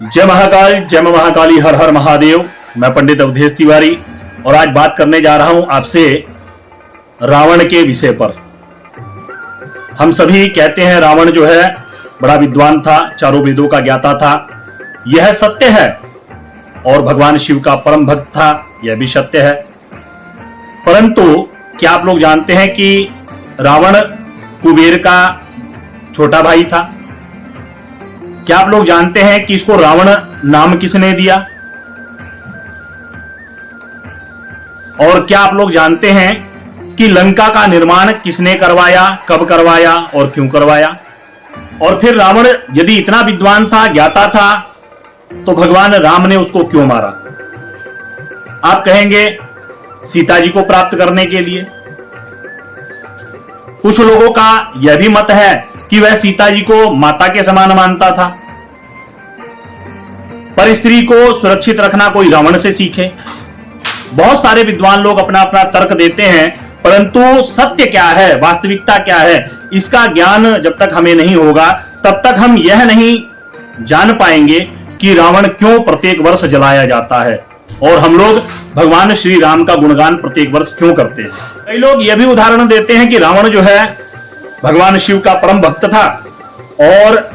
जय महाकाल, जय मां महाकाली, हर हर महादेव। मैं पंडित अवधेश तिवारी और आज बात करने जा रहा हूं आपसे रावण के विषय पर। हम सभी कहते हैं रावण जो है बड़ा विद्वान था, चारों वेदों का ज्ञाता था, यह सत्य है। और भगवान शिव का परम भक्त था, यह भी सत्य है। परंतु क्या आप लोग जानते हैं कि रावण कुबेर का छोटा भाई था? क्या आप लोग जानते हैं कि इसको रावण नाम किसने दिया? और क्या आप लोग जानते हैं कि लंका का निर्माण किसने करवाया, कब करवाया और क्यों करवाया? और फिर रावण यदि इतना विद्वान था, ज्ञाता था, तो भगवान राम ने उसको क्यों मारा? आप कहेंगे सीता जी को प्राप्त करने के लिए। कुछ लोगों का यह भी मत है कि वह सीता जी को माता के समान मानता था। पर स्त्री को सुरक्षित रखना कोई रावण से सीखे। बहुत सारे विद्वान लोग अपना अपना तर्क देते हैं, परंतु सत्य क्या है, वास्तविकता क्या है, इसका ज्ञान जब तक हमें नहीं होगा तब तक हम यह नहीं जान पाएंगे कि रावण क्यों प्रत्येक वर्ष जलाया जाता है और हम लोग भगवान श्री राम का गुणगान प्रत्येक वर्ष क्यों करते हैं। कई लोग यह भी उदाहरण देते हैं कि रावण जो है भगवान शिव का परम भक्त था और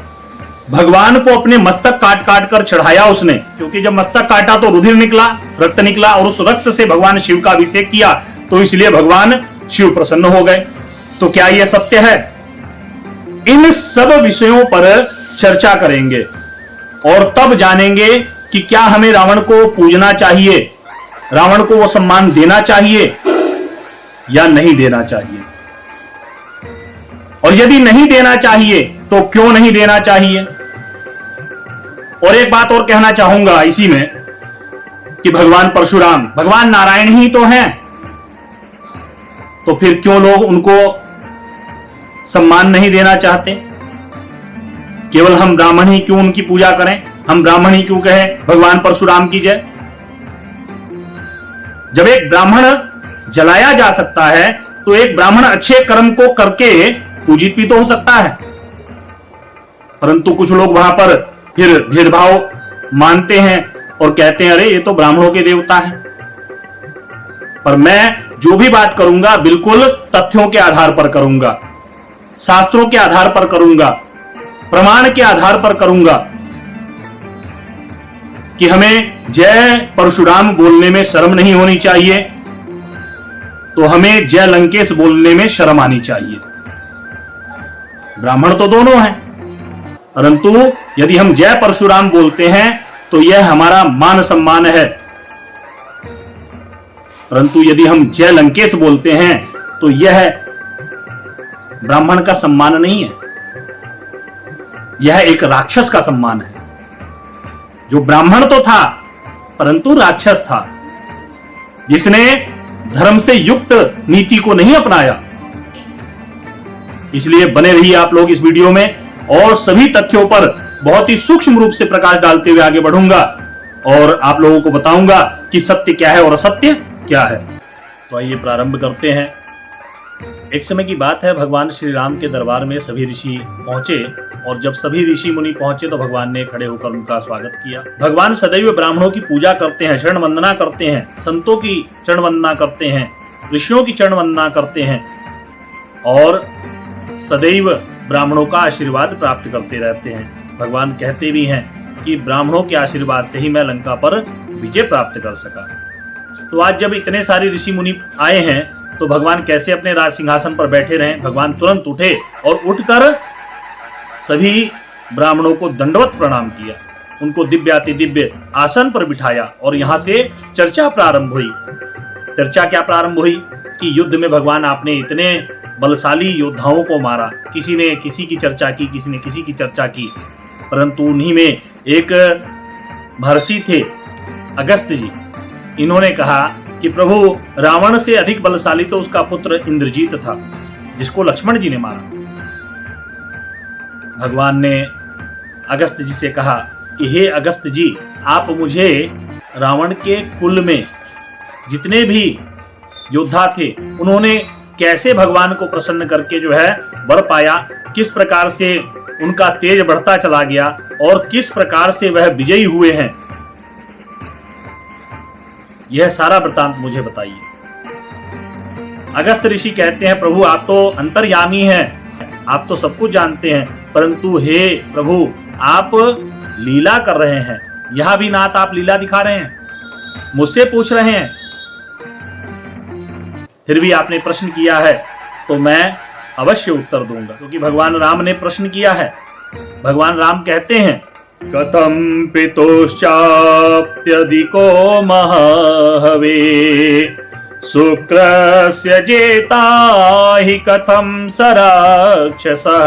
भगवान को अपने मस्तक काट काट कर चढ़ाया उसने, क्योंकि जब मस्तक काटा तो रुधिर निकला, रक्त निकला और उस रक्त से भगवान शिव का अभिषेक किया, तो इसलिए भगवान शिव प्रसन्न हो गए। तो क्या यह सत्य है? इन सब विषयों पर चर्चा करेंगे और तब जानेंगे कि क्या हमें रावण को पूजना चाहिए, रावण को वो सम्मान देना चाहिए या नहीं देना चाहिए। और यदि नहीं देना चाहिए तो क्यों नहीं देना चाहिए। और एक बात और कहना चाहूंगा इसी में कि भगवान परशुराम भगवान नारायण ही तो हैं, तो फिर क्यों लोग उनको सम्मान नहीं देना चाहते? केवल हम ब्राह्मण ही क्यों उनकी पूजा करें, हम ब्राह्मण ही क्यों कहें भगवान परशुराम की जय? जब एक ब्राह्मण जलाया जा सकता है तो एक ब्राह्मण अच्छे कर्म को करके पूजित भी तो हो सकता है। परंतु कुछ लोग वहां पर फिर भेदभाव मानते हैं और कहते हैं अरे ये तो ब्राह्मणों के देवता हैं। पर मैं जो भी बात करूंगा बिल्कुल तथ्यों के आधार पर करूंगा, शास्त्रों के आधार पर करूंगा, प्रमाण के आधार पर करूंगा कि हमें जय परशुराम बोलने में शर्म नहीं होनी चाहिए, तो हमें जय लंकेश बोलने में शर्म आनी चाहिए। ब्राह्मण तो दोनों हैं, परंतु यदि हम जय परशुराम बोलते हैं तो यह हमारा मान सम्मान है। परंतु यदि हम जय लंकेश बोलते हैं तो यह ब्राह्मण का सम्मान नहीं है, यह एक राक्षस का सम्मान है। जो ब्राह्मण तो था परंतु राक्षस था, जिसने धर्म से युक्त नीति को नहीं अपनाया। इसलिए बने रहिए आप लोग इस वीडियो में और सभी तथ्यों पर बहुत ही सूक्ष्म रूप से प्रकाश डालते हुए आगे बढ़ूंगा और आप लोगों को बताऊंगा कि सत्य क्या है और असत्य क्या है। तो आइए प्रारंभ करते हैं। एक समय की बात है, भगवान श्री राम के दरबार में सभी ऋषि पहुंचे और जब सभी ऋषि मुनि पहुंचे तो भगवान ने खड़े होकर उनका स्वागत किया। भगवान सदैव ब्राह्मणों की पूजा करते हैं, चरण वंदना करते हैं, संतों की चरण वंदना करते हैं, ऋषियों की चरण वंदना करते हैं और सदैव ब्राह्मणों का आशीर्वाद प्राप्त करते रहते हैं। भगवान कहते भी हैं कि ब्राह्मणों के आशीर्वाद से ही मैं लंका पर विजय प्राप्त कर सका। तो आज जब इतने सारे ऋषि मुनि आए हैं तो भगवान कैसे अपने राज सिंहासन पर बैठे रहे? भगवान तुरंत उठे और उठकर सभी ब्राह्मणों को दंडवत प्रणाम किया, उनको दिव्याति दिव्य आसन पर बिठाया और यहां से चर्चा प्रारंभ हुई। चर्चा क्या प्रारंभ हुई कि युद्ध में भगवान आपने इतने बलशाली योद्धाओं को मारा, किसी ने किसी की चर्चा की, किसी ने किसी की चर्चा की, परंतु उन्हीं में एक महर्षि थे अगस्त्य जी। इन्होंने कहा कि प्रभु रावण से अधिक बलशाली तो उसका पुत्र इंद्रजीत था, जिसको लक्ष्मण जी ने मारा। भगवान ने अगस्त्य जी से कहा कि हे अगस्त्य जी, आप मुझे रावण के कुल में जितने भी योद्धा थे उन्होंने कैसे भगवान को प्रसन्न करके जो है वर पाया, किस प्रकार से उनका तेज बढ़ता चला गया, और किस प्रकार से वह विजयी हुए हैं, यह सारा वृतांत मुझे बताइए। अगस्त ऋषि कहते हैं, प्रभु आप तो अंतर्यामी हैं, आप तो सब कुछ जानते हैं, परंतु हे प्रभु आप लीला कर रहे हैं, यहां भी नाथ आप लीला दिखा रहे हैं, मुझसे पूछ रहे हैं, फिर भी आपने प्रश्न किया है तो मैं अवश्य उत्तर दूंगा, क्योंकि भगवान राम ने प्रश्न किया है। भगवान राम कहते हैं, कथम पितुश्चाप्यधिको महाहवे शुक्रस्य जेता हि कथम सराक्षसः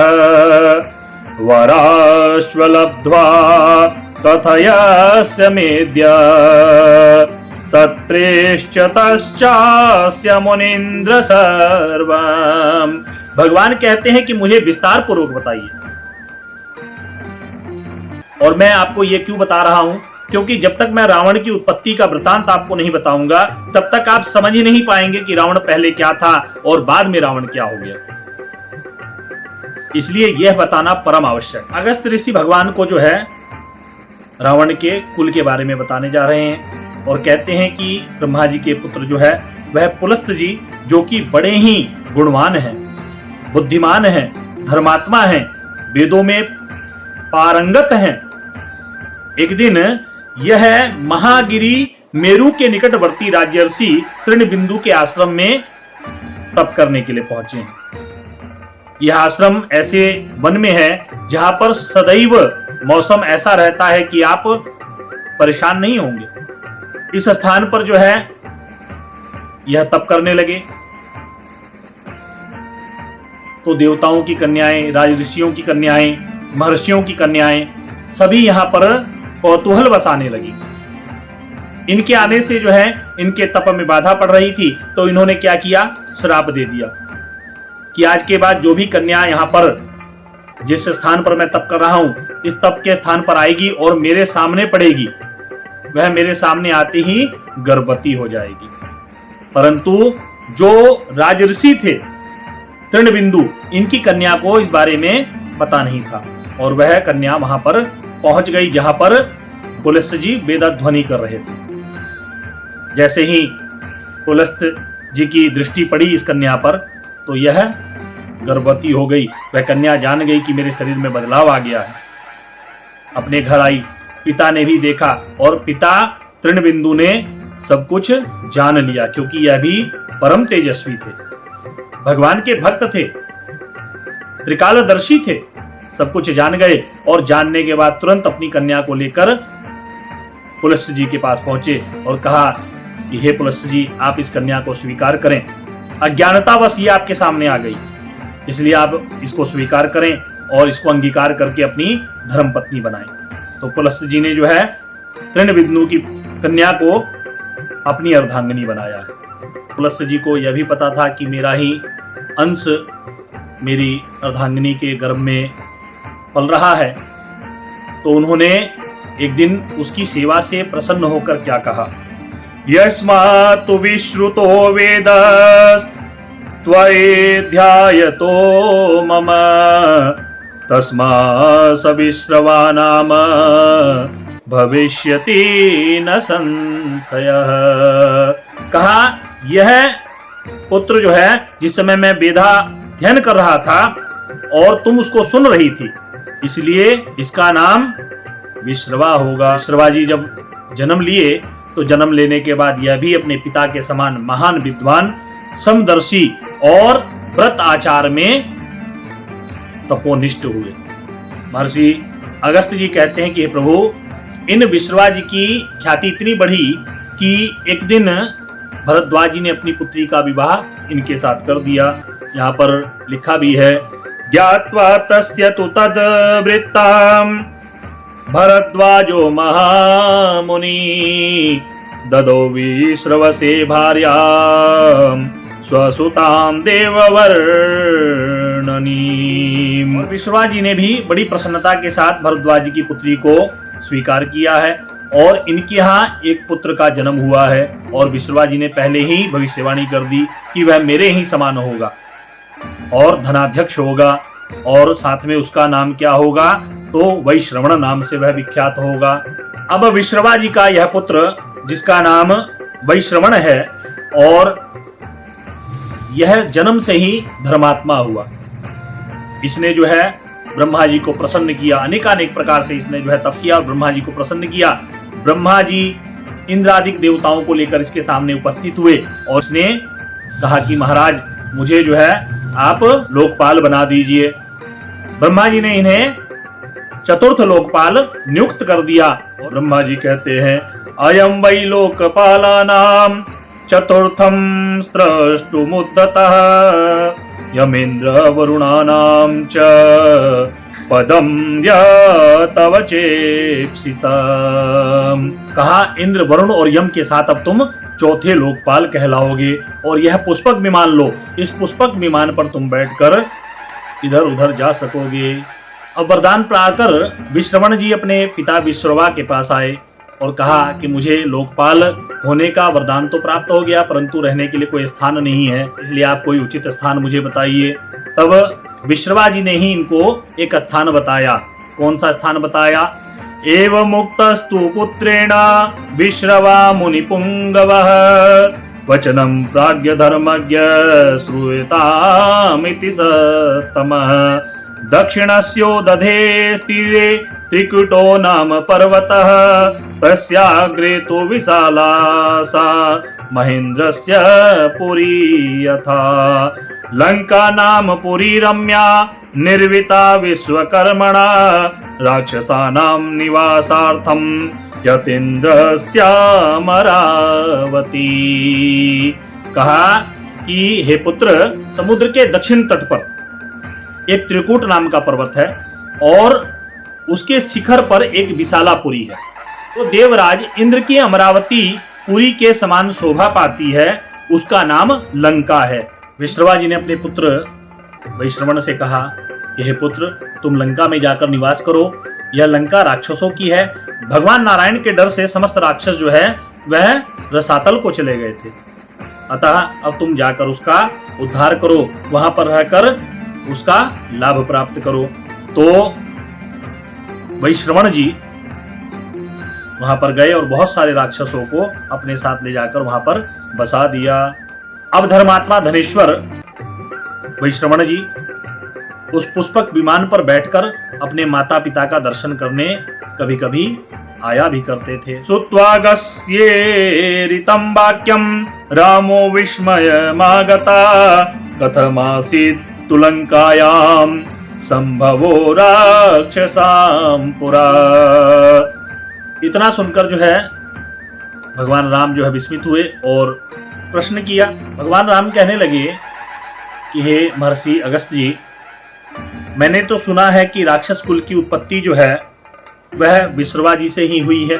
वराश्वलब्ध्वा कथयस्य मेद्य तत्प्रेष्यतश्चास्य मुनीन्द्र सर्वम्। भगवान कहते हैं कि मुझे विस्तार पूर्वक बताइए। और मैं आपको ये क्यों बता रहा हूं, क्योंकि जब तक मैं रावण की उत्पत्ति का वृतांत आपको नहीं बताऊंगा तब तक आप समझ ही नहीं पाएंगे कि रावण पहले क्या था और बाद में रावण क्या हो गया। इसलिए यह बताना परम आवश्यक। अगस्त ऋषि भगवान को जो है रावण के कुल के बारे में बताने जा रहे हैं और कहते हैं कि ब्रह्मा जी के पुत्र जो है वह पुलस्त जी, जो कि बड़े ही गुणवान हैं, बुद्धिमान हैं, धर्मात्मा हैं, वेदों में पारंगत हैं। एक दिन यह महागिरी मेरु के निकटवर्ती राजर्षि तृणबिंदु के आश्रम में तप करने के लिए पहुंचे हैं। यह आश्रम ऐसे वन में है जहां पर सदैव मौसम ऐसा रहता है कि आप परेशान नहीं होंगे। इस स्थान पर जो है यह तप करने लगे तो देवताओं की कन्याएं, राजऋषियों की कन्याएं, महर्षियों की कन्याएं सभी यहां पर कौतूहल बसाने लगी। इनके आने से जो है इनके तप में बाधा पड़ रही थी, तो इन्होंने क्या किया, श्राप दे दिया कि आज के बाद जो भी कन्या यहां पर जिस स्थान पर मैं तप कर रहा हूं इस तप के स्थान पर आएगी और मेरे सामने पड़ेगी, वह मेरे सामने आते ही गर्भवती हो जाएगी। परंतु जो राजऋषि थे तृणबिंदु, इनकी कन्या को इस बारे में पता नहीं था और वह कन्या वहां पर पहुंच गई जहां पर पुलस्त जी वेदध्वनि कर रहे थे। जैसे ही पुलस्त जी की दृष्टि पड़ी इस कन्या पर तो यह गर्भवती हो गई। वह कन्या जान गई कि मेरे शरीर में बदलाव आ गया है। अपने घर आई, पिता ने भी देखा और पिता तृणबिंदु ने सब कुछ जान लिया, क्योंकि यह भी परम तेजस्वी थे, भगवान के भक्त थे, त्रिकालदर्शी थे। सब कुछ जान गए और जानने के बाद तुरंत अपनी कन्या को लेकर पुलस्त जी के पास पहुंचे और कहा कि हे पुलस्त जी, आप इस कन्या को स्वीकार करें। अज्ञानतावश ये आपके सामने आ गई, इसलिए आप इसको स्वीकार करें और इसको अंगीकार करके अपनी धर्मपत्नी बनाएं। तो पुलस्त जी ने जो है तृणबिंदु की कन्या को अपनी अर्धांगिनी बनाया है। पुलस्त जी को यह भी पता था कि मेरा ही अंश मेरी अर्धांगिनी के गर्भ में पल रहा है, तो उन्होंने एक दिन उसकी सेवा से प्रसन्न होकर क्या कहा, यस्मात् विश्रुतो वेदस् त्वयेध्यायतो मम तस्मा सविश्रवा नाम भविष्यति न संशयः। कहा यह पुत्र जो है जिस समय मैं वेदाध्ययन कर रहा था और तुम उसको सुन रही थी, इसलिए इसका नाम विश्रवा होगा। विश्रवा जी जब जन्म लिए तो जन्म लेने के बाद यह भी अपने पिता के समान महान विद्वान, समदर्शी और व्रत आचार में तपोनिष्ठ हुए। महर्षि अगस्त जी कहते हैं कि हे प्रभु, इन विश्रवा जी की ख्याति इतनी बढ़ी कि एक दिन भरद्वाज जी ने अपनी पुत्री का विवाह इनके साथ कर दिया। यहाँ पर लिखा भी है, ज्ञात्वा तस्य तु तद् वृत्ताम् भरद्वाजो महामुनि ददौ विश्रवसे भार्याम् स्वसुताम् देववर्णनीम्। और विश्रवा जी ने भी बड़ी प्रसन्नता के साथ भरद्वाज जी की पुत्री को स्वीकार किया है और इनके यहाँ एक पुत्र का जन्म हुआ है। और विश्रवा जी ने पहले ही भविष्यवाणी कर दी कि वह मेरे ही समान होगा और धनाध्यक्ष होगा और साथ में उसका नाम क्या होगा, तो वैश्रवण नाम से वह विख्यात होगा। अब विश्रवा जी का यह पुत्र जिसका नाम वैश्रवण है, और यह जन्म से ही धर्मात्मा हुआ। इसने जो है ब्रह्मा जी को प्रसन्न किया, अनेकानेक प्रकार से इसने जो है तप किया और ब्रह्मा जी को प्रसन्न किया। ब्रह्मा जी इंद्रादिक देवताओं को लेकर इसके सामने उपस्थित हुए और इसने कहा कि महाराज मुझे जो है आप लोकपाल बना दीजिए। ब्रह्मा जी ने इन्हें चतुर्थ लोकपाल नियुक्त कर दिया। और ब्रह्मा जी कहते हैं अयम वै लोकपालानाम चतुर्थम स्रष्टुमुद्यतः यमेन्द्र वरुणानां च पदम तव चेप्सितम्। कहा इंद्र वरुण और यम के साथ अब तुम चौथे लोकपाल कहलाओगे और यह पुष्पक विमान लो, इस पुष्पक विमान पर तुम बैठकर इधर उधर जा सकोगे। अब वरदान पाकर विश्रवण जी अपने पिता विश्रवा के पास आए और कहा कि मुझे लोकपाल होने का वरदान तो प्राप्त हो गया, परंतु रहने के लिए कोई स्थान नहीं है, इसलिए आप कोई उचित स्थान मुझे बताइए। तब विश्रवा जी ने ही इनको एक स्थान बताया। कौन सा स्थान बताया? एव मुक्तस्तु पुत्रेण विश्रवा मुनिपुंगवः वचनं प्राज्ञ धर्मज्ञ श्रूयतामिति सत्तमः दक्षिणस्यो दधे स्थिरे त्रिकुटो नाम पर्वतः तस्याग्रे तो विशाला सा महेन्द्रस्य पुरी यथा लंका नाम पुरी रम्या निर्विता विश्वकर्मणा राक्षसानां निवासार्थं यतीन्द्रस्य अमरावती। कहा कि हे पुत्र, समुद्र के दक्षिण तट पर एक त्रिकूट नाम का पर्वत है और उसके शिखर पर एक विशालापुरी है। तो देवराज इंद्र की अमरावती पुरी के समान शोभा पाती है, उसका नाम लंका है। विश्रवा जी ने अपने पुत्र वैश्रवण से कहा कि हे पुत्र, तुम लंका में जाकर निवास करो, यह लंका राक्षसों की है। भगवान नारायण के डर से समस्त राक्षस जो है वह रसातल को चले गए थे, अतः अब तुम जाकर उसका उद्धार करो, वहां पर रहकर उसका लाभ प्राप्त करो। तो वैश्रवण जी वहां पर गए और बहुत सारे राक्षसों को अपने साथ ले जाकर वहां पर बसा दिया। अब धर्मात्मा धनेश्वर वैश्रवण जी उस पुष्पक विमान पर बैठकर अपने माता पिता का दर्शन करने कभी कभी आया भी करते थे। सुत्वागस्येरितं वाक्यं रामो विस्मयमागता कथमासीत् तुलंकायां संभवो राक्षसां पुरा। इतना सुनकर जो है भगवान राम जो है विस्मित हुए और प्रश्न किया। भगवान राम कहने लगे कि हे महर्षि अगस्त्य जी, मैंने तो सुना है कि राक्षस कुल की उत्पत्ति जो है वह विश्रवा जी से ही हुई है,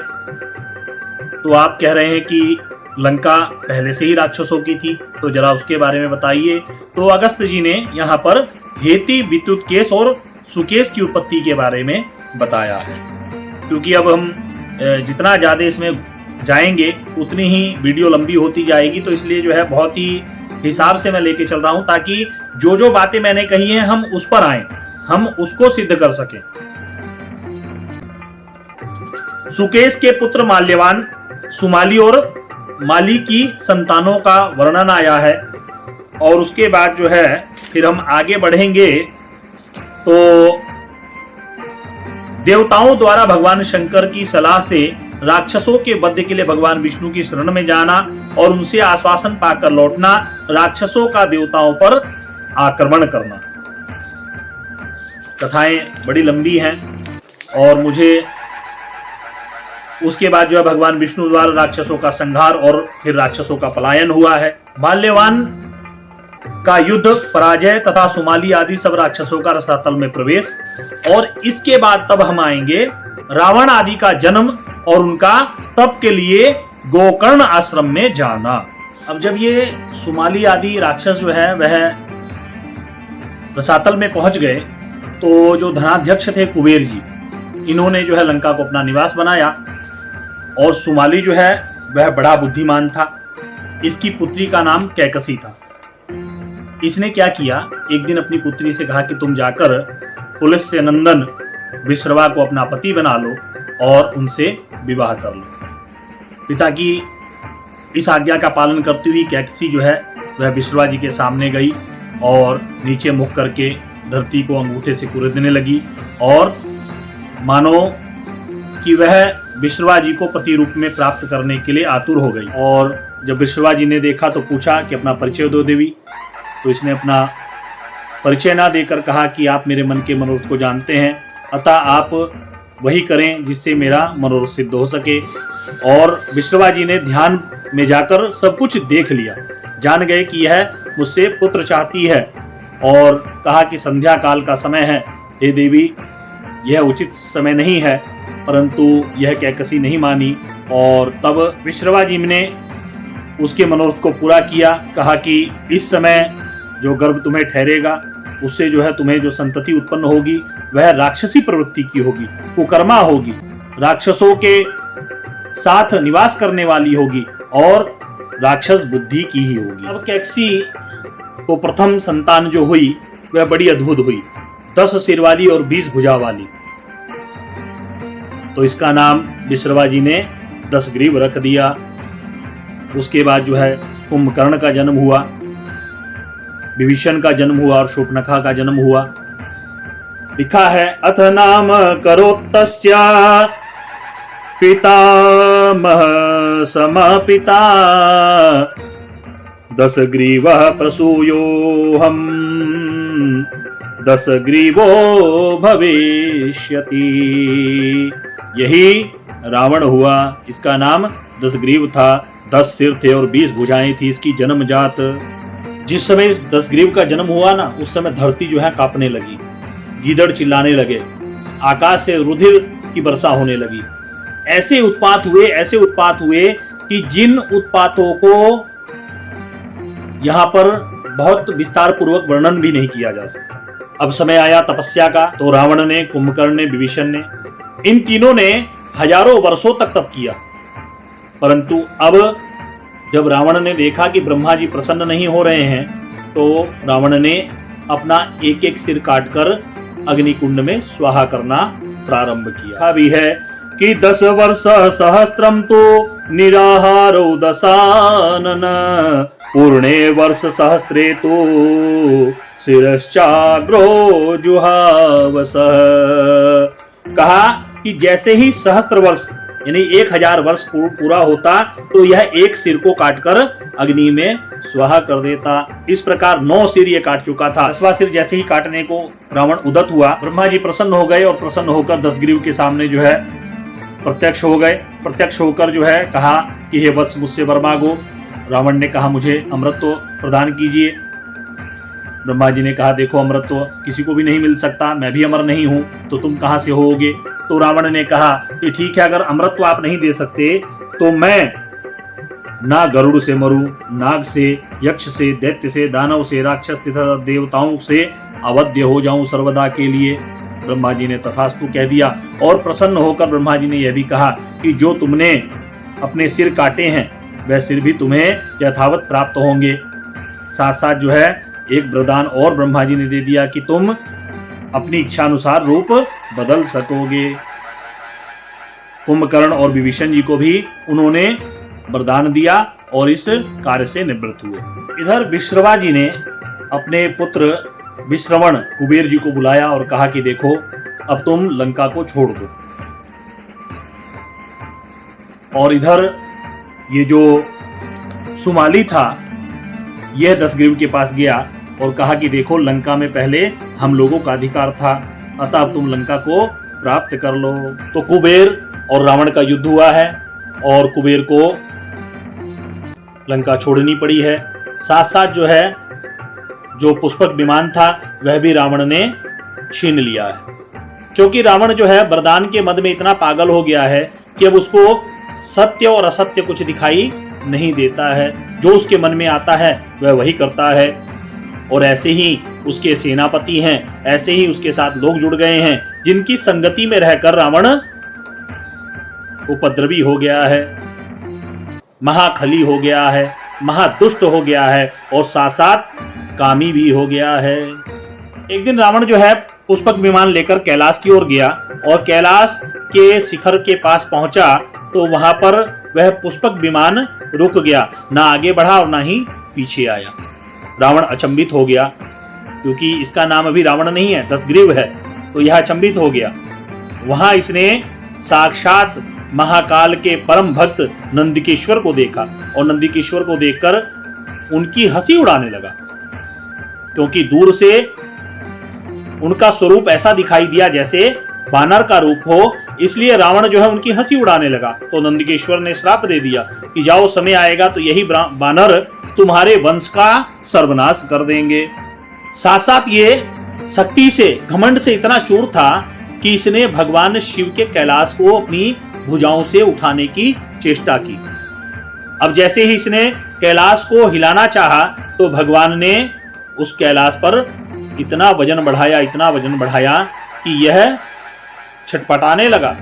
तो आप कह रहे हैं कि लंका पहले से ही राक्षसों की थी, तो जरा उसके बारे में बताइए। तो अगस्त्य जी ने यहाँ पर हेति, विद्युतकेश और सुकेश की उत्पत्ति के बारे में बताया है। क्योंकि अब हम जितना ज़्यादा इसमें जाएंगे उतनी ही वीडियो लंबी होती जाएगी, तो इसलिए जो है बहुत ही हिसाब से मैं लेके चल रहा हूँ, ताकि जो जो बातें मैंने कही हैं हम उस पर आए, हम उसको सिद्ध कर सकें। सुकेश के पुत्र माल्यवान, सुमाली और माली की संतानों का वर्णन आया है। और उसके बाद जो है फिर हम आगे बढ़ेंगे तो देवताओं द्वारा भगवान शंकर की सलाह से राक्षसों के वध के लिए भगवान विष्णु की शरण में जाना और उनसे आश्वासन पाकर लौटना, राक्षसों का देवताओं पर आक्रमण करना। कथाएं बड़ी लंबी हैं और मुझे उसके बाद जो है भगवान विष्णु द्वारा राक्षसों का संहार और फिर राक्षसों का पलायन हुआ है। माल्यवान का युद्ध, पराजय तथा सुमाली आदि सब राक्षसों का रसातल में प्रवेश, और इसके बाद तब हम आएंगे रावण आदि का जन्म और उनका तप के लिए गोकर्ण आश्रम में जाना। अब जब ये सुमाली आदि राक्षस जो है वह रसातल में पहुंच गए, तो जो धनाध्यक्ष थे कुबेर जी, इन्होंने जो है लंका को अपना निवास बनाया। और सुमाली जो है वह बड़ा बुद्धिमान था, इसकी पुत्री का नाम कैकसी था। इसने क्या किया, एक दिन अपनी पुत्री से कहा कि तुम जाकर पुलस्त्य नंदन विश्रवा को अपना पति बना लो और उनसे विवाह कर लो। पिता की इस आज्ञा का पालन करती हुई कैकसी जो है वह विश्रवा जी के सामने गई और नीचे मुख करके धरती को अंगूठे से कुरेदने लगी और मानो कि वह विश्रवा जी को पति रूप में प्राप्त करने के लिए आतुर हो गई। और जब विश्रवा जी ने देखा तो पूछा कि अपना परिचय दो देवी। तो इसने अपना परिचय ना देकर कहा कि आप मेरे मन के मनोरथ को जानते हैं, अतः आप वही करें जिससे मेरा मनोरथ सिद्ध हो सके। और विश्रवा जी ने ध्यान में जाकर सब कुछ देख लिया, जान गए कि यह मुझसे पुत्र चाहती है और कहा कि संध्या काल का समय है, हे देवी यह उचित समय नहीं है। परंतु यह कैकसी नहीं मानी और तब विश्रवा जी ने उसके मनोरथ को पूरा किया। कहा कि इस समय जो गर्भ तुम्हें ठहरेगा उससे जो है तुम्हें जो संतति उत्पन्न होगी वह राक्षसी प्रवृत्ति की होगी, कुकर्मा होगी, राक्षसों के साथ निवास करने वाली होगी और राक्षस बुद्धि की ही होगी। अब कैकसी को प्रथम संतान जो हुई वह बड़ी अद्भुत हुई, 10 सिर वाली और 20 भुजा वाली। तो इसका नाम विश्रवा जी ने 10 ग्रीव रख दिया। उसके बाद जो है कुंभकर्ण का जन्म हुआ, विभीषण का जन्म हुआ और शूर्पणखा का जन्म हुआ। लिखा है अथ नाम करोत्तस्य पितामह समपिता 10 ग्रीवः प्रसूयोऽहम् 10 ग्रीवो भविष्यति। यही रावण हुआ। इसका नाम 10 ग्रीव था, 10 सिर थे और 20 भुजाएं थी इसकी जन्मजात। जिस समय इस 10 ग्रीव का जन्म हुआ ना, उस समय धरती जो है कांपने लगी, गीदड़ चिल्लाने लगे, आकाश से रुधिर की वर्षा होने लगी। ऐसे उत्पात हुए कि जिन उत्पातों को यहाँ पर बहुत विस्तार पूर्वक वर्णन भी नहीं किया जा सकता। अब समय आया तपस्या का। तो रावण ने, कुंभकर्ण ने, विभीषण ने, इन तीनों ने हजारों वर्षों तक तप किया। परंतु अब जब रावण ने देखा कि ब्रह्मा जी प्रसन्न नहीं हो रहे हैं, तो रावण ने अपना एक एक सिर काटकर अग्निकुंड में स्वाहा करना प्रारंभ किया। भी है कि 10 वर्ष सहस्त्रम तो निराहारो दशानन पूर्णे वर्ष सहस्रे तो शिरश्चाग्रो जुहावस। कहा कि जैसे ही सहस्त्र वर्ष यानी 1000 वर्ष पूरा होता तो यह एक सिर को काटकर अग्नि में स्वाहा कर देता। इस प्रकार 9 सिर ये काट चुका था। 10वां सिर जैसे ही काटने को रावण उद्यत हुआ, ब्रह्मा जी प्रसन्न हो गए और प्रसन्न होकर 10 ग्रीव के सामने जो है प्रत्यक्ष हो गए। प्रत्यक्ष होकर जो है कहा कि हे वत्स मुझसे वर मांगो। रावण ने कहा मुझे अमृतत्व प्रदान कीजिए। ब्रह्मा जी ने कहा देखो अमृतत्व किसी को भी नहीं मिल सकता, मैं भी अमर नहीं हूं, तो तुम कहां से होगे। तो रावण ने कहा कि ठीक है, अगर अमृतत्व आप नहीं दे सकते तो मैं ना गरुड़ से मरूं, नाग से, यक्ष से, दैत्य से, दानव से, राक्षस तथा देवताओं से अवध्य हो जाऊं सर्वदा के लिए। ब्रह्मा जी ने तथास्तु कह दिया और प्रसन्न होकर ब्रह्मा जी ने यह भी कहा कि जो तुमने अपने सिर काटे हैं वह सिर भी तुम्हें यथावत प्राप्त होंगे। साथ साथ जो है एक वरदान और ब्रह्मा जी ने दे दिया कि तुम अपनी इच्छानुसार रूप बदल सकोगे। कुंभकर्ण और विभीषण जी को भी उन्होंने वरदान दिया और इस कार्य से निवृत्त हुए। इधर विश्रवा जी ने अपने पुत्र विश्रवण कुबेर जी को बुलाया और कहा कि देखो अब तुम लंका को छोड़ दो। और इधर ये जो सुमाली था यह 10 ग्रीव के पास गया और कहा कि देखो लंका में पहले हम लोगों का अधिकार था, अतः अब तुम लंका को प्राप्त कर लो। तो कुबेर और रावण का युद्ध हुआ है और कुबेर को लंका छोड़नी पड़ी है। साथ साथ जो है जो पुष्पक विमान था वह भी रावण ने छीन लिया है, क्योंकि रावण जो है वरदान के मद में इतना पागल हो गया है कि अब उसको सत्य और असत्य कुछ दिखाई नहीं देता है। जो उसके मन में आता है वह वही करता है। और ऐसे ही उसके सेनापति हैं, ऐसे ही उसके साथ लोग जुड़ गए हैं जिनकी संगति में रहकर रावण उपद्रवी हो गया है, महाखली हो गया है, महादुष्ट हो गया है और साथ साथ कामी भी हो गया है। एक दिन रावण जो है पुष्पक विमान लेकर कैलाश की ओर गया और कैलाश के शिखर के पास पहुंचा तो वहां पर वह पुष्पक विमान रुक गया, ना आगे बढ़ा और ना ही पीछे आया। रावण अचंभित हो गया, क्योंकि इसका नाम अभी रावण नहीं है, दशग्रीव है, तो यह अचंभित हो गया। वहां इसने साक्षात महाकाल के परम भक्त नंदिकेश्वर को देखा और नंदिकेश्वर को देखकर उनकी हंसी उड़ाने लगा, क्योंकि दूर से उनका स्वरूप ऐसा दिखाई दिया जैसे बानर का रूप हो, इसलिए रावण जो है उनकी हंसी उड़ाने लगा। तो नंदिकेश्वर ने श्राप दे दिया कि जाओ, समय आएगा तो यही बानर तुम्हारे वंश का सर्वनाश कर देंगे। साथ साथ ये शक्ति से, घमंड से इतना चूर था कि इसने भगवान शिव के कैलाश को अपनी भुजाओं से उठाने की चेष्टा की। अब जैसे ही इसने कैलाश को हिलाना चाहा तो भगवान ने उस कैलाश पर इतना वजन बढ़ाया कि यह छटपटाने लगा,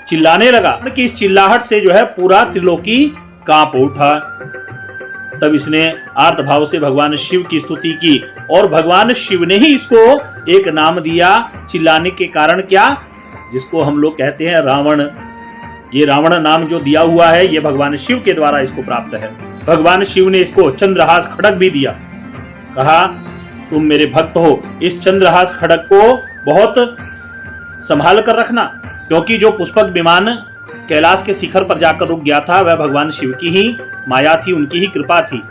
चिल्लाने लगा कि इस चिल्लाहट से जो है पूरा त्रिलोकी कांप उठा। तब इसने आर्त भाव से भगवान शिव की स्तुति की और भगवान शिव ने ही इसको एक नाम दिया चिल्लाने के कारण, क्या, जिसको हम लोग कहते हैं रावण। ये रावण नाम जो दिया हुआ है ये भगवान शिव के द्वारा इसको प्राप्त है। भगवान शिव ने इसको चंद्रहास खड़ग भी दिया, कहा तुम मेरे भक्त हो, इस चंद्रहास खड़ग को बहुत संभाल कर रखना, क्योंकि जो पुष्पक विमान कैलाश के शिखर पर जाकर रुक गया था वह भगवान शिव की ही माया थी, उनकी ही कृपा थी।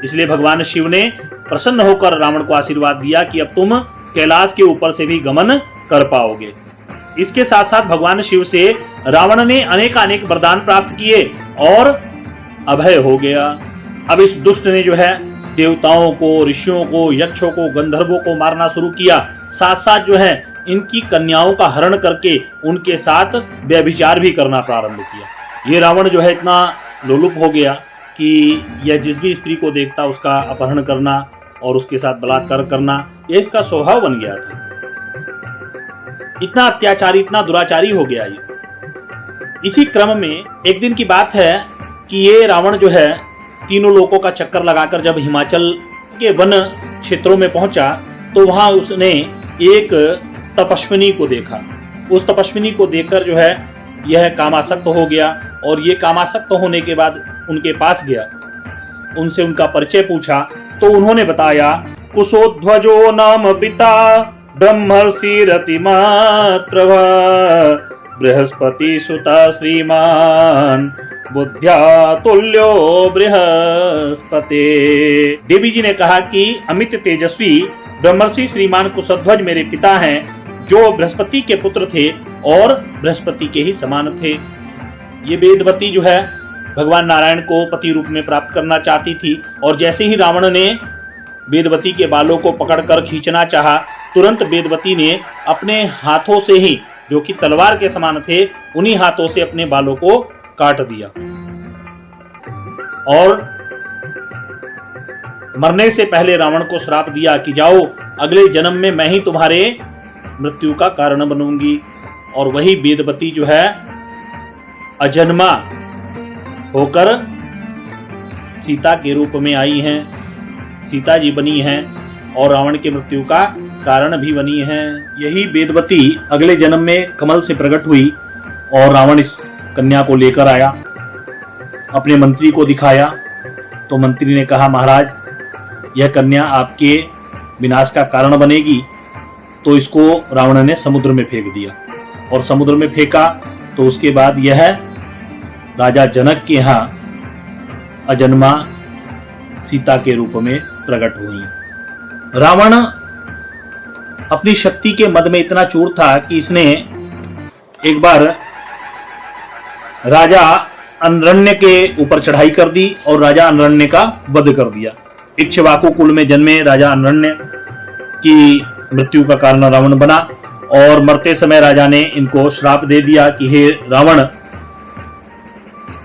इसलिए भगवान शिव ने प्रसन्न होकर रावण को आशीर्वाद दिया कि अब तुम कैलाश के ऊपर से भी गमन कर पाओगे। इसके साथ साथ भगवान शिव से रावण ने अनेक वरदान प्राप्त किए और अभय हो गया। अब इस दुष्ट ने जो है देवताओं को, ऋषियों को, यक्षों को, गंधर्वों को मारना शुरू किया। साथ साथ जो है इनकी कन्याओं का हरण करके उनके साथ व्यभिचार भी करना प्रारंभ किया। ये रावण जो है इतना लोलुप हो गया कि यह जिस भी स्त्री को देखता उसका अपहरण करना और उसके साथ बलात्कार करना, यह इसका स्वभाव बन गया था। इतना अत्याचारी, इतना दुराचारी हो गया ये। इसी क्रम में एक दिन की बात है कि ये रावण जो है तीनों लोकों का चक्कर लगाकर जब हिमाचल के वन क्षेत्रों में पहुंचा तो वहां उसने एक तपस्विनी को देखा। उस तपस्विनी को देखकर जो है यह कामासक्त हो गया और ये कामासक्त होने के बाद उनके पास गया, उनसे उनका परिचय पूछा तो उन्होंने बताया, कुशोध्वजो नाम पिता ब्रह्मर्षि रतिमात्रभा बृहस्पति सुता श्रीमान बुद्ध्या तुल्यो बृहस्पते। देवी जी ने कहा कि अमित तेजस्वी ब्रह्मर्षि श्रीमान कुशोध्वज मेरे पिता हैं, जो बृहस्पति के पुत्र थे और बृहस्पति के ही समान थे। ये वेदवती जो है भगवान नारायण को पति रूप में प्राप्त करना चाहती थी और जैसे ही रावण ने वेदवती के बालों को पकड़कर खींचना चाहा, तुरंत वेदवती ने अपने हाथों से ही, जो कि तलवार के समान थे, उन्हीं हाथों से अपने बालों को काट दिया और मरने से पहले रावण को श्राप दिया कि जाओ, अगले जन्म में मैं ही तुम्हारे मृत्यु का कारण बनूंगी। और वही वेदवती जो है अजन्मा होकर सीता के रूप में आई हैं, सीता जी बनी हैं और रावण की मृत्यु का कारण भी बनी हैं। यही वेदवती अगले जन्म में कमल से प्रकट हुई और रावण इस कन्या को लेकर आया, अपने मंत्री को दिखाया तो मंत्री ने कहा, महाराज यह कन्या आपके विनाश का कारण बनेगी। तो इसको रावण ने समुद्र में फेंक दिया और समुद्र में फेंका तो उसके बाद यह राजा जनक के यहाँ अजन्मा सीता के रूप में प्रकट हुई। रावण अपनी शक्ति के मद में इतना चूर था कि इसने एक बार राजा अनरण्य के ऊपर चढ़ाई कर दी और राजा अनरण्य का वध कर दिया। इक्ष्वाकु कुल में जन्मे राजा अनरण्य की मृत्यु का कारण रावण बना और मरते समय राजा ने इनको श्राप दे दिया कि हे रावण,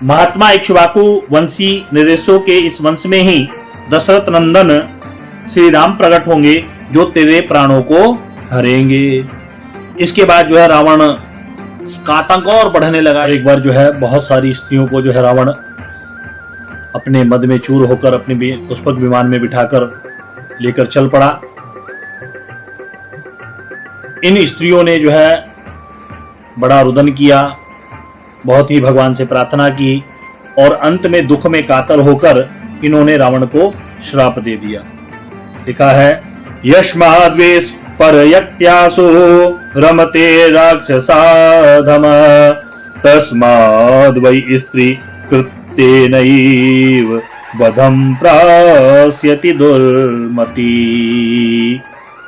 महात्मा इक्ष्वाकु वंशी नरेशों के इस वंश में ही दशरथ नंदन श्री राम प्रकट होंगे जो तेरे प्राणों को हरेंगे। इसके बाद जो है रावण का आतंक और बढ़ने लगा। एक बार जो है बहुत सारी स्त्रियों को जो है रावण अपने मद में चूर होकर अपने पुष्पक विमान में बिठाकर लेकर चल पड़ा इन स्त्रियों ने जो है बड़ा रुदन किया, बहुत ही भगवान से प्रार्थना की और अंत में दुख में कातर होकर इन्होंने रावण को श्राप दे दिया। लिखा है यस्माद्वेष परयत्यासो रमते राक्षसाधम तस्माद् वै स्त्री कृत्येनैव वधं प्रास्यति दुर्मति।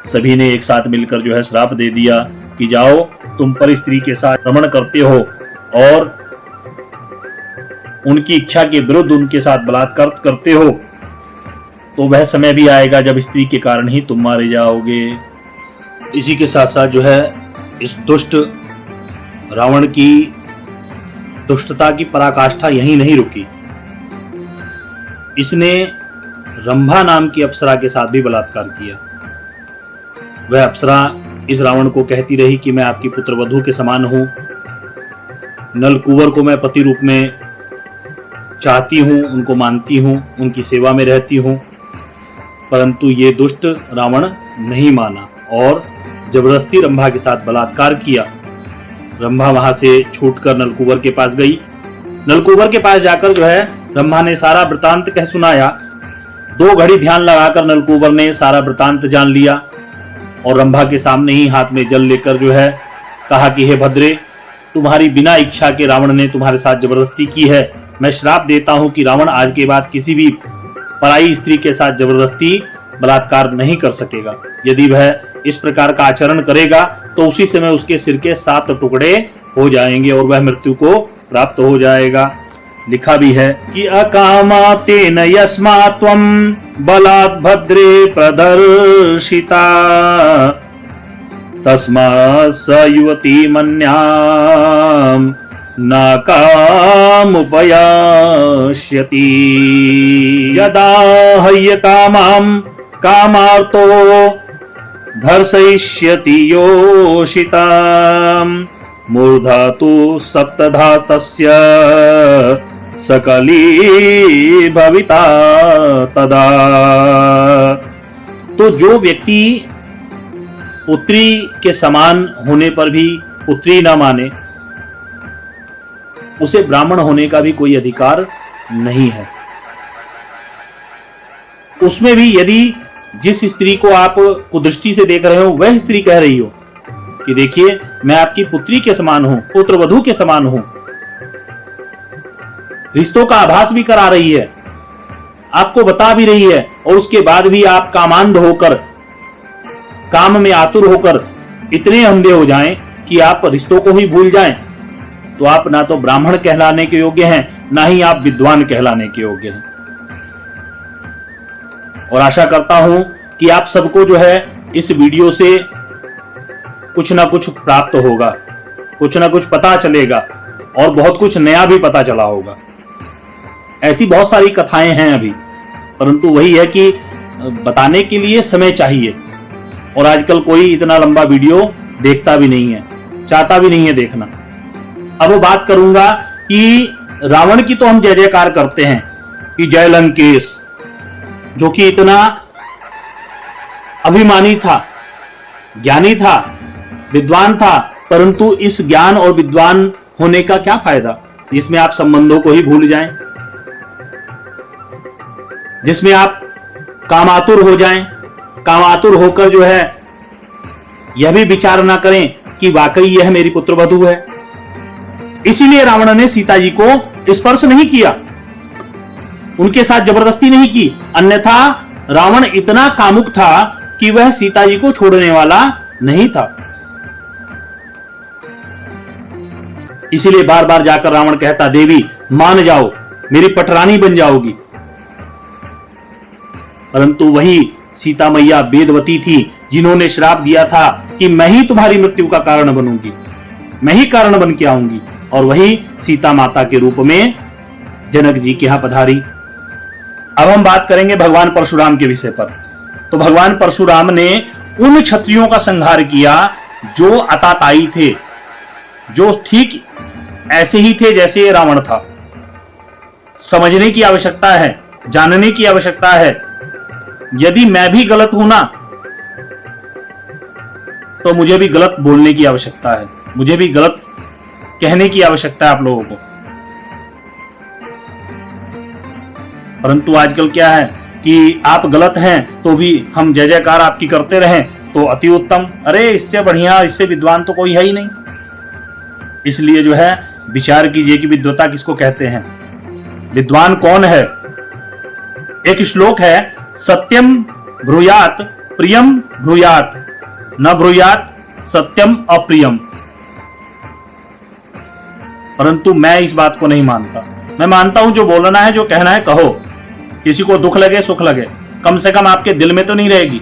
सभी ने एक साथ मिलकर जो है श्राप दे दिया कि जाओ तुम पर स्त्री के साथ रमण करते हो और उनकी इच्छा के विरुद्ध उनके साथ बलात्कार करते हो, तो वह समय भी आएगा जब स्त्री के कारण ही तुम मारे जाओगे। इसी के साथ साथ जो है इस दुष्ट रावण की दुष्टता की पराकाष्ठा यहीं नहीं रुकी। इसने रंभा नाम की अप्सरा के साथ भी बलात्कार किया। वह अप्सरा इस रावण को कहती रही कि मैं आपकी पुत्रवधू के समान हूं, नलकुंवर को मैं पति रूप में चाहती हूं, उनको मानती हूं, उनकी सेवा में रहती हूं। परंतु ये दुष्ट रावण नहीं माना और जबरदस्ती रंभा के साथ बलात्कार किया। रंभा वहां से छूटकर नलकुंवर के पास गई। नलकुंवर के पास जाकर जो है रंभा ने सारा वृतांत कह सुनाया। 2 घड़ी ध्यान लगाकर नलकुंवर ने सारा वृतांत जान लिया और रंभा के सामने ही हाथ में जल लेकर जो है कहा कि हे भद्रे, तुम्हारी बिना इच्छा के रावण ने तुम्हारे साथ जबरदस्ती की है। मैं श्राप देता हूं कि रावण आज के बाद किसी भी पराई स्त्री के साथ जबरदस्ती बलात्कार नहीं कर सकेगा। यदि वह इस प्रकार का आचरण करेगा तो उसी समय उसके सिर के 7 टुकड़े हो जाएंगे और वह मृत्यु को प्राप्त हो जाएगा। लिखा भी है कि अकामा तेन यस्मा त्वं बलात् भद्रे प्रदर्शिता तस्मात् स युवती मन्याम् न कामुपयास्यति यदा ह्यकामां कामार्तो धर्षयिष्यति योषिताम् मूर्धा तु सप्तधा तस्य सकली भविता तदा। तो जो व्यक्ति पुत्री के समान होने पर भी पुत्री न माने, उसे ब्राह्मण होने का भी कोई अधिकार नहीं है। उसमें भी यदि जिस स्त्री को आप कुदृष्टि से देख रहे हो वह स्त्री कह रही हो कि देखिए मैं आपकी पुत्री के समान हूं, पुत्रवधू के समान हूं, रिश्तों का आभास भी करा रही है, आपको बता भी रही है, और उसके बाद भी आप कामांध होकर, काम में आतुर होकर इतने अंधे हो जाएं कि आप रिश्तों को ही भूल जाएं, तो आप ना तो ब्राह्मण कहलाने के योग्य हैं, ना ही आप विद्वान कहलाने के योग्य हैं। और आशा करता हूं कि आप सबको जो है इस वीडियो से कुछ ना कुछ प्राप्त होगा, कुछ ना कुछ पता चलेगा और बहुत कुछ नया भी पता चला होगा। ऐसी बहुत सारी कथाएं हैं अभी, परंतु वही है कि बताने के लिए समय चाहिए और आजकल कोई इतना लंबा वीडियो देखता भी नहीं है, चाहता भी नहीं है देखना। अब वो बात करूंगा कि रावण की तो हम जय जयकार करते हैं कि जय लंकेश, जो कि इतना अभिमानी था, ज्ञानी था, विद्वान था, परंतु इस ज्ञान और विद्वान होने का क्या फायदा जिसमें आप संबंधों को ही भूल जाएं, जिसमें आप कामातुर हो जाएं, कामातुर होकर जो है यह भी विचार ना करें कि वाकई यह मेरी पुत्रवधू है। इसीलिए रावण ने सीता जी को स्पर्श नहीं किया, उनके साथ जबरदस्ती नहीं की, अन्यथा रावण इतना कामुक था कि वह सीता जी को छोड़ने वाला नहीं था। इसीलिए बार बार जाकर रावण कहता, देवी मान जाओ, मेरी पटरानी बन जाओगी। परंतु वही सीता मैया वेदवती थी जिन्होंने श्राप दिया था कि मैं ही तुम्हारी मृत्यु का कारण बनूंगी, मैं ही कारण बन के आऊंगी, और वही सीता माता के रूप में जनक जी के यहां पधारी। अब हम बात करेंगे भगवान परशुराम के विषय पर। तो भगवान परशुराम ने उन क्षत्रियों का संहार किया जो अताताई थे, जो ठीक ऐसे ही थे जैसे ये रावण था। समझने की आवश्यकता है, जानने की आवश्यकता है। यदि मैं भी गलत हूं ना, तो मुझे भी गलत बोलने की आवश्यकता है, मुझे भी गलत कहने की आवश्यकता है आप लोगों को। परंतु आजकल क्या है कि आप गलत हैं तो भी हम जय जयकार आपकी करते रहें तो अति उत्तम। अरे इससे बढ़िया, इससे विद्वान तो कोई है ही नहीं। इसलिए जो है विचार कीजिए कि विद्वता किसको कहते हैं, विद्वान कौन है। एक श्लोक है, सत्यम ब्रूयात प्रियम ब्रूयात न ब्रूयात सत्यम अप्रियम। परंतु मैं इस बात को नहीं मानता। मैं मानता हूं जो बोलना है, जो कहना है कहो, किसी को दुख लगे सुख लगे, कम से कम आपके दिल में तो नहीं रहेगी।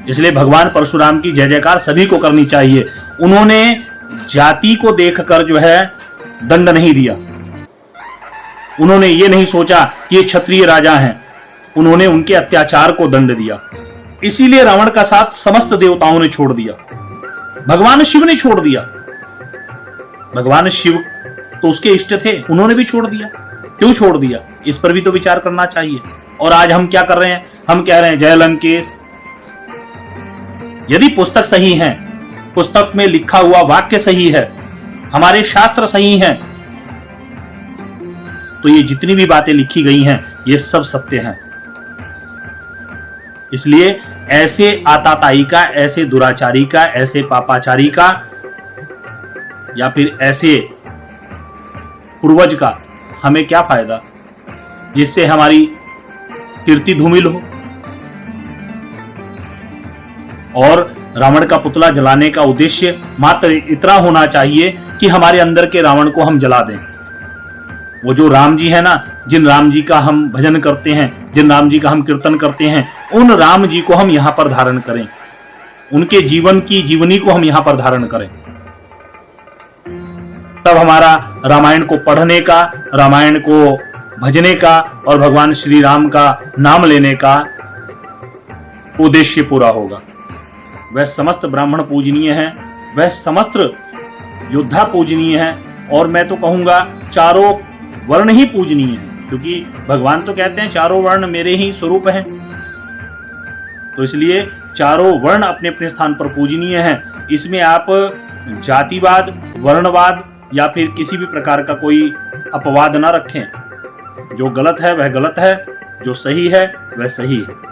इसलिए भगवान परशुराम की जय जयकार सभी को करनी चाहिए। उन्होंने जाति को देखकर जो है दंड नहीं दिया, उन्होंने ये नहीं सोचा कि ये क्षत्रिय राजा हैं, उन्होंने उनके अत्याचार को दंड दिया। इसीलिए रावण का साथ समस्त देवताओं ने छोड़ दिया, भगवान शिव ने छोड़ दिया। भगवान शिव तो उसके इष्ट थे, उन्होंने भी छोड़ दिया। क्यों छोड़ दिया, इस पर भी तो विचार करना चाहिए। और आज हम क्या कर रहे हैं, हम कह रहे हैं जय लंकेश। यदि पुस्तक सही है, पुस्तक में लिखा हुआ वाक्य सही है, हमारे शास्त्र सही हैं, तो ये जितनी भी बातें लिखी गई हैं ये सब सत्य हैं। इसलिए ऐसे आताताई का, ऐसे दुराचारी का, ऐसे पापाचारी का या फिर ऐसे पूर्वज का हमें क्या फायदा, जिससे हमारी कीर्ति धूमिल हो। और रावण का पुतला जलाने का उद्देश्य मात्र इतना होना चाहिए कि हमारे अंदर के रावण को हम जला दें। वो जो राम जी है ना, जिन राम जी का हम भजन करते हैं, जिन राम जी का हम कीर्तन करते हैं, उन राम जी को हम यहां पर धारण करें, उनके जीवन की जीवनी को हम यहां पर धारण करें। तब हमारा रामायण को पढ़ने का, रामायण को भजने का और भगवान श्री राम का नाम लेने का उद्देश्य पूरा होगा। वह समस्त ब्राह्मण पूजनीय है, वह समस्त योद्धा पूजनीय है, और मैं तो कहूंगा चारों वर्ण ही पूजनीय है, क्योंकि भगवान तो कहते हैं चारों वर्ण मेरे ही स्वरूप हैं। तो इसलिए चारों वर्ण अपने अपने स्थान पर पूजनीय हैं। इसमें आप जातिवाद, वर्णवाद या फिर किसी भी प्रकार का कोई अपवाद ना रखें। जो गलत है वह गलत है, जो सही है वह सही है।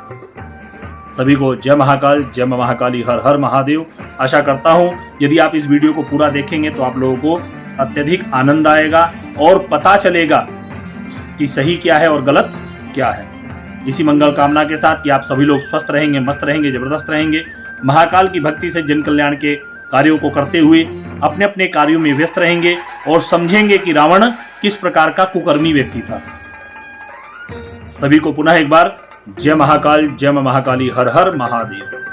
सभी को जय महाकाल, जय महाकाली, हर हर महादेव। आशा करता हूं यदि आप इस वीडियो को पूरा देखेंगे तो आप लोगों को अत्यधिक आनंद आएगा और पता चलेगा कि सही क्या है और गलत क्या है। इसी मंगल कामना के साथ कि आप सभी लोग स्वस्थ रहेंगे, मस्त रहेंगे, जबरदस्त रहेंगे, महाकाल की भक्ति से जन कल्याण के कार्यों को करते हुए अपने अपने कार्यों में व्यस्त रहेंगे और समझेंगे कि रावण किस प्रकार का कुकर्मी व्यक्ति था। सभी को पुनः एक बार जय महाकाल, जय महाकाली, हर हर महादेव।